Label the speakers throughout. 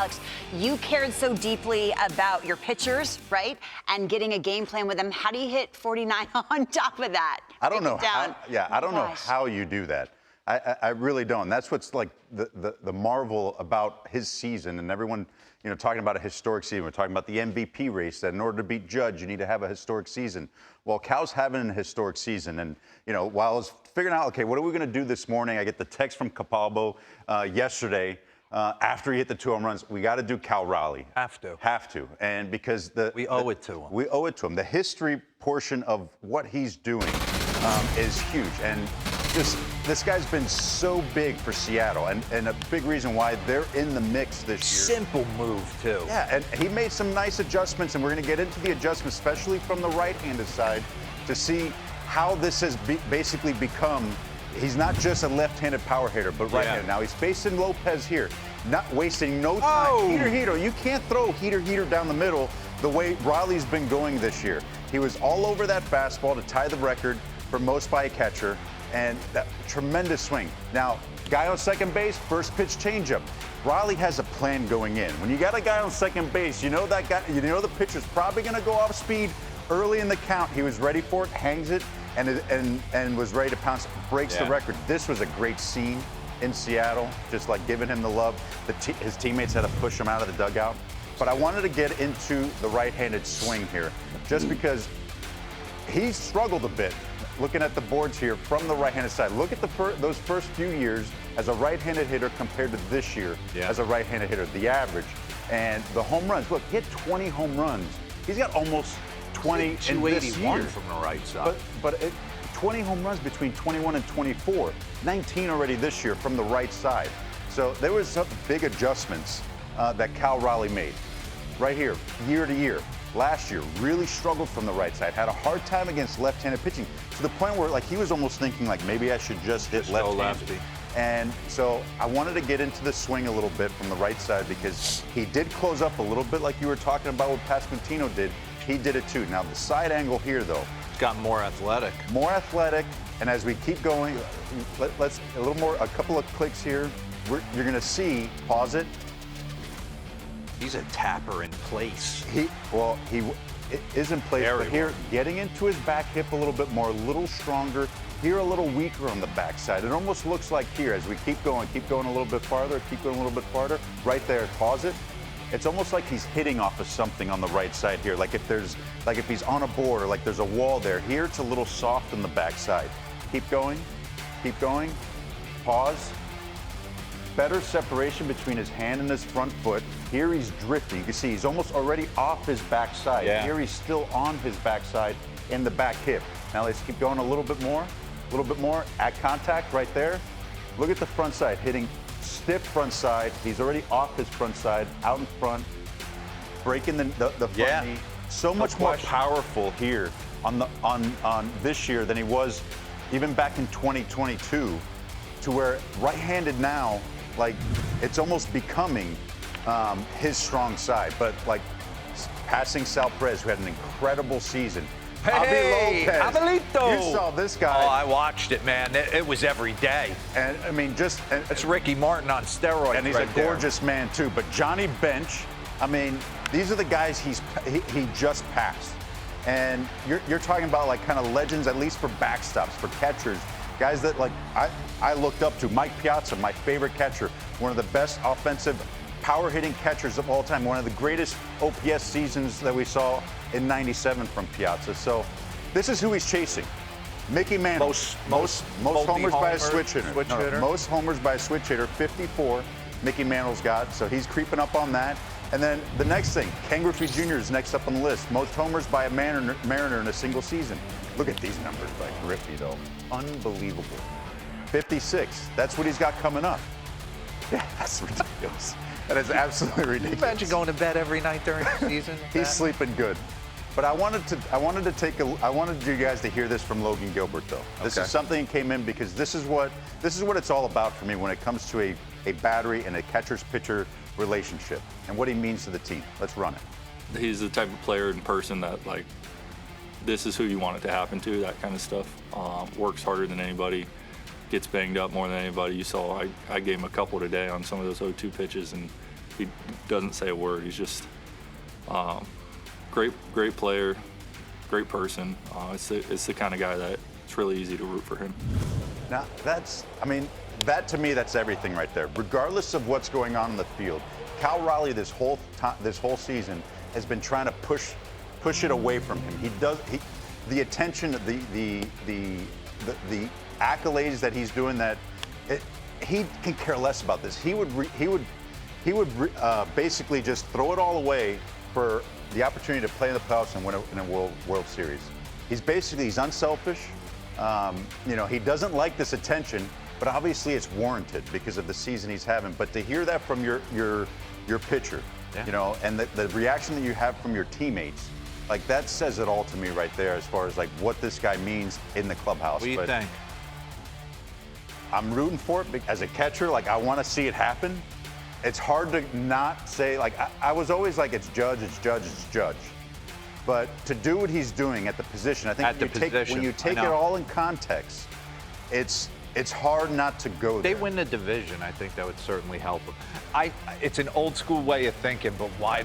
Speaker 1: Alex, you cared so deeply about your pitchers, right? And getting a game plan with them. How do you hit 49 on top of that?
Speaker 2: I don't know how. Yeah, I don't know
Speaker 1: Gosh.
Speaker 2: how you do that. I really don't. That's what's like the marvel about his season, and everyone, talking about a historic season. We're talking about the MVP race, that in order to beat Judge, you need to have a historic season. Well, Cal's having a historic season, and while I was figuring out, okay, what are we going to do this morning? I get the text from Capalbo yesterday after he hit the 2 home runs. We got to do Cal Raleigh.
Speaker 3: Have to.
Speaker 2: And because
Speaker 3: we owe it to him.
Speaker 2: We owe it to him. The history portion of what he's doing is huge, and this guy's been so big for Seattle, and a big reason why they're in the mix this year.
Speaker 3: Simple move, too.
Speaker 2: Yeah, and he made some nice adjustments, and we're going to get into the adjustments, especially from the right-handed side, to see how this has basically become. He's not just a left-handed power hitter, but right-handed. Now he's facing Lopez here, not wasting no time.
Speaker 3: Oh.
Speaker 2: Heater. You can't throw heater down the middle the way Raleigh's been going this year. He was all over that fastball to tie the record for most by a catcher. And that tremendous swing. Now, guy on second base, first pitch changeup. Raleigh has a plan going in. When you got a guy on second base, that guy, the pitcher's probably going to go off speed early in the count. He was ready for it, hangs it, and was ready to pounce. Breaks the record. This was a great scene in Seattle, just like giving him the love. His teammates had to push him out of the dugout. But I wanted to get into the right-handed swing here, just because he struggled a bit. Looking at the boards here from the right-handed side, look at those first few years as a right-handed hitter compared to this year as a right-handed hitter, the average. And the home runs, look, he had 20 home runs. He's got almost 20 in this year.
Speaker 3: from the right side.
Speaker 2: But 20 home runs between 21 and 24, 19 already this year from the right side. So there was some big adjustments that Cal Raleigh made right here, year to year. Last year, really struggled from the right side, had a hard time against left-handed pitching, to the point where he was almost thinking maybe I should just hit left-handed. And so I wanted to get into the swing a little bit from the right side, because he did close up a little bit like you were talking about what Pasquantino did. He did it too. Now the side angle here though.
Speaker 3: It's gotten more athletic.
Speaker 2: More athletic, and as we keep going, let's a couple of clicks here. You're gonna see, pause it.
Speaker 3: He's a tapper in place.
Speaker 2: He is in place, but here, getting into his back hip a little bit more, a little stronger. Here, a little weaker on the backside. It almost looks like here, as we keep going a little bit farther, right there, pause it. It's almost like he's hitting off of something on the right side here. Like if he's on a board, or like there's a wall there. Here, it's a little soft on the backside. Keep going, pause. Better separation between his hand and his front foot. Here he's drifting. You can see he's almost already off his backside. Here he's still on his backside in the back hip. Now let's keep going a little bit more. At contact right there. Look at the front side, hitting stiff front side. He's already off his front side, out in front, breaking the front knee. So much more powerful here on this year than he was even back in 2022, to where right-handed now, it's almost becoming his strong side. But passing Sal Perez, who had an incredible season.
Speaker 3: Hey,
Speaker 2: Lopez.
Speaker 3: Abelito.
Speaker 2: You saw this guy.
Speaker 3: Oh, I watched it, man. It was every day.
Speaker 2: And I mean,
Speaker 3: it's Ricky Martin on steroids.
Speaker 2: And he's a gorgeous man too. But Johnny Bench, I mean, these are the guys he just passed. And you're talking about kind of legends, at least for backstops, for catchers. Guys that I looked up to. Mike Piazza, my favorite catcher, one of the best offensive power hitting catchers of all time, one of the greatest OPS seasons that we saw in '97 from Piazza. So this is who he's chasing. Mickey Mantle. Most homers by a switch hitter. Most homers by a switch hitter, 54. Mickey Mantle's got, so he's creeping up on that. And then the next thing, Ken Griffey Jr. is next up on the list. Most homers by a Mariner in a single season. Look at these numbers by Griffey, though. Unbelievable. 56. That's what he's got coming up. Yeah, that's ridiculous. That is absolutely ridiculous.
Speaker 3: Can you imagine going to bed every night during the season?
Speaker 2: He's sleeping good. But I wanted you guys to hear this from Logan Gilbert, though. This is something that came in because this is what it's all about for me when it comes to a battery and a catcher's-pitcher relationship and what he means to the team. Let's run it.
Speaker 4: He's the type of player and person that, this is who you want it to happen to, that kind of stuff. Works harder than anybody, gets banged up more than anybody. You saw I gave him a couple today on some of those 0-2 pitches, and he doesn't say a word. He's just great player, great person. It's the kind of guy that it's really easy to root for him.
Speaker 2: Now, that to me, that's everything right there. Regardless of what's going on in the field, Cal Raleigh this whole season has been trying to push it away from him. The attention, the accolades that he's doing, he can care less about this. He would basically just throw it all away for the opportunity to play in the playoffs and win a World Series. He's unselfish. He doesn't like this attention, but obviously it's warranted because of the season he's having. But to hear that from your pitcher,
Speaker 3: yeah.
Speaker 2: And the reaction that you have from your teammates, like that says it all to me right there as far as like what this guy means in the clubhouse.
Speaker 3: What do you think?
Speaker 2: I'm rooting for it as a catcher. Like I want to see it happen. It's hard to not say, like I was always like it's Judge. But to do what he's doing at the position, I think when you take it all in context, it's hard not to go there.
Speaker 3: They win the division, I think that would certainly help them. It's an old school way of thinking, but why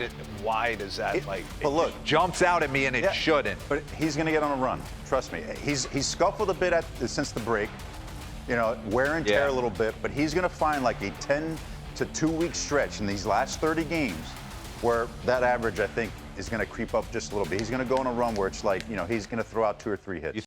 Speaker 3: does that it jumps out at me and it shouldn't.
Speaker 2: But he's going to get on a run. Trust me. He's scuffled a bit since the break, wear and tear a little bit, but he's going to find like a 10 to 2 week stretch in these last 30 games where that average, I think, is going to creep up just a little bit. He's going to go on a run where it's like, he's going to throw out 2 or 3 hits.